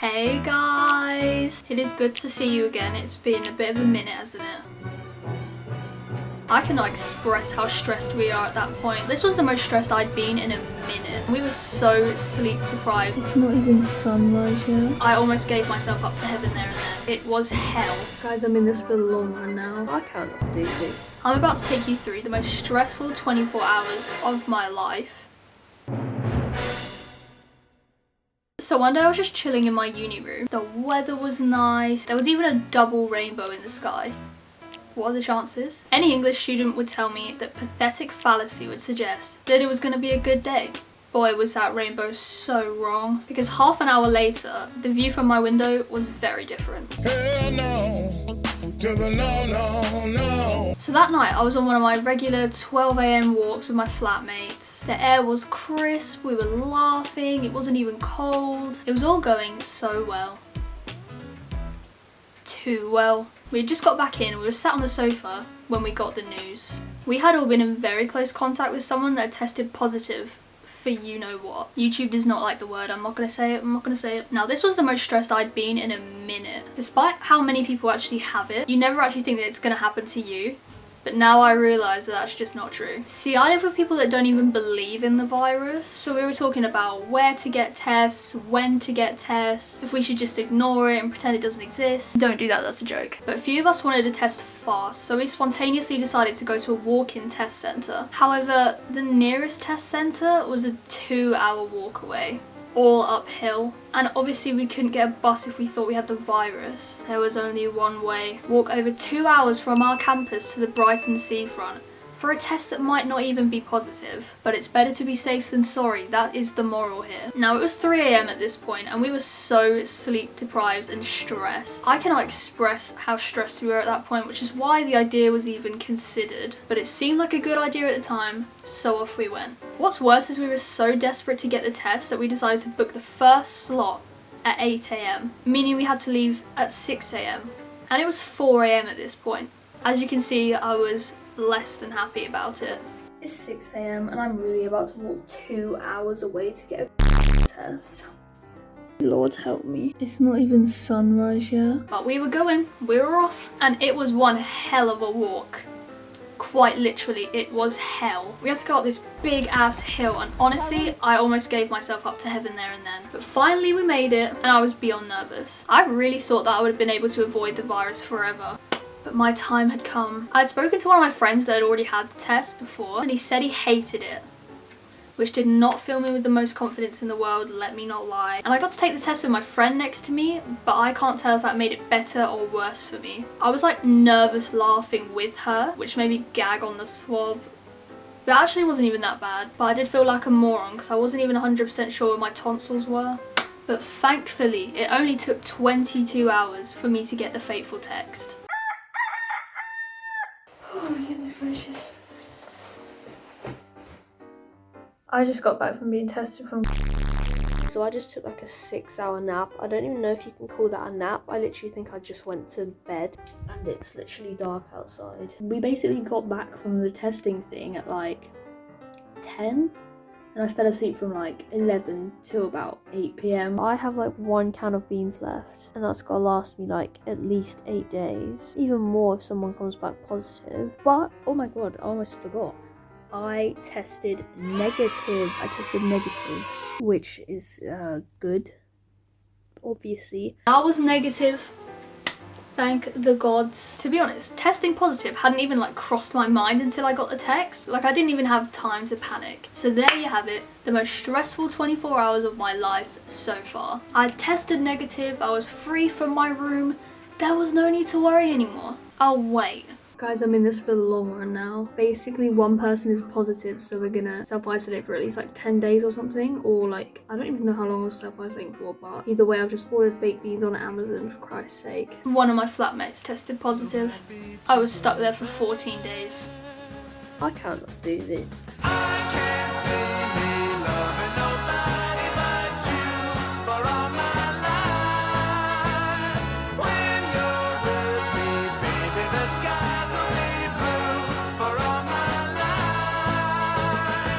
Hey guys! It is good to see you again. It's been a bit of a minute, hasn't it? I cannot express how stressed we are at that point. This was the most stressed I'd been in a minute. We were so sleep deprived. It's not even sunrise yet. I almost gave myself up to heaven there and then. It was hell. Guys, I'm in this for the long run now. I cannot do this. I'm about to take you through the most stressful 24 hours of my life. So one day I was just chilling in my uni room. The weather was nice. There was even a double rainbow in the sky. What are the chances? Any English student would tell me that pathetic fallacy would suggest that it was going to be a good day. Boy, was that rainbow so wrong. Because half an hour later, the view from my window was very different. Hell no, to the no, no, no. So that night, I was on one of my regular 12 AM walks with my flatmates. The air was crisp, we were laughing, it wasn't even cold. It was all going so well. Too well. We had just got back in, we were sat on the sofa when we got the news. We had all been in very close contact with someone that had tested positive for you know what. YouTube does not like the word, I'm not gonna say it. Now this was the most stressed I'd been in a minute. Despite how many people actually have it, you never actually think that it's gonna happen to you. But now I realise that that's just not true. See, I live with people that don't even believe in the virus. So we were talking about where to get tests, when to get tests, if we should just ignore it and pretend it doesn't exist. Don't do that, that's a joke. But a few of us wanted a test fast, so we spontaneously decided to go to a walk-in test centre. However, the nearest test centre was a 2-hour walk away. All uphill, and obviously we couldn't get a bus if we thought we had the virus. There was only one way. Walk over 2 hours from our campus to the Brighton seafront for a test that might not even be positive. But it's better to be safe than sorry, that is the moral here. Now it was 3 AM at this point and we were so sleep deprived and stressed. I cannot express how stressed we were at that point, which is why the idea was even considered. But it seemed like a good idea at the time, so off we went. What's worse is we were so desperate to get the test that we decided to book the first slot at 8 AM, meaning we had to leave at 6 AM. And it was 4 AM at this point. As you can see, I was less than happy about it. It's 6 AM and I'm really about to walk 2 hours away to get a test. Lord help me. It's not even sunrise yet. But we were going, we were off, and it was one hell of a walk. Quite literally, it was hell. We had to go up this big ass hill and honestly, I almost gave myself up to heaven there and then. But finally we made it and I was beyond nervous. I really thought that I would have been able to avoid the virus forever. But my time had come. I had spoken to one of my friends that had already had the test before and he said he hated it, which did not fill me with the most confidence in the world, let me not lie. And I got to take the test with my friend next to me, but I can't tell if that made it better or worse for me. I was like nervous laughing with her, which made me gag on the swab. But it actually wasn't even that bad, but I did feel like a moron because I wasn't even 100% sure where my tonsils were. But thankfully, it only took 22 hours for me to get the fateful text. Oh my goodness gracious. I just got back from being tested from So I just took like a 6-hour nap. I don't even know if you can call that a nap. I literally think I just went to bed and it's literally dark outside. We basically got back from the testing thing at like 10 and I fell asleep from like 11 till about 8 PM. I have like 1 can of beans left and that's gotta last me like at least 8 days. Even more if someone comes back positive. But, oh my god, I almost forgot. I tested negative. Which is good, obviously. I was negative. Thank the gods. To be honest, testing positive hadn't even like crossed my mind until I got the text. Like I didn't even have time to panic. So there you have it, the most stressful 24 hours of my life so far. I tested negative, I was free from my room. There was no need to worry anymore. Oh wait. Guys, I'm in this for the long run now. Basically, one person is positive, so we're gonna self-isolate for at least like 10 days or something. Or like, I don't even know how long I was self-isolating for, but either way, I've just ordered baked beans on Amazon for Christ's sake. One of my flatmates tested positive. I was stuck there for 14 days. I cannot do this. I can't see me.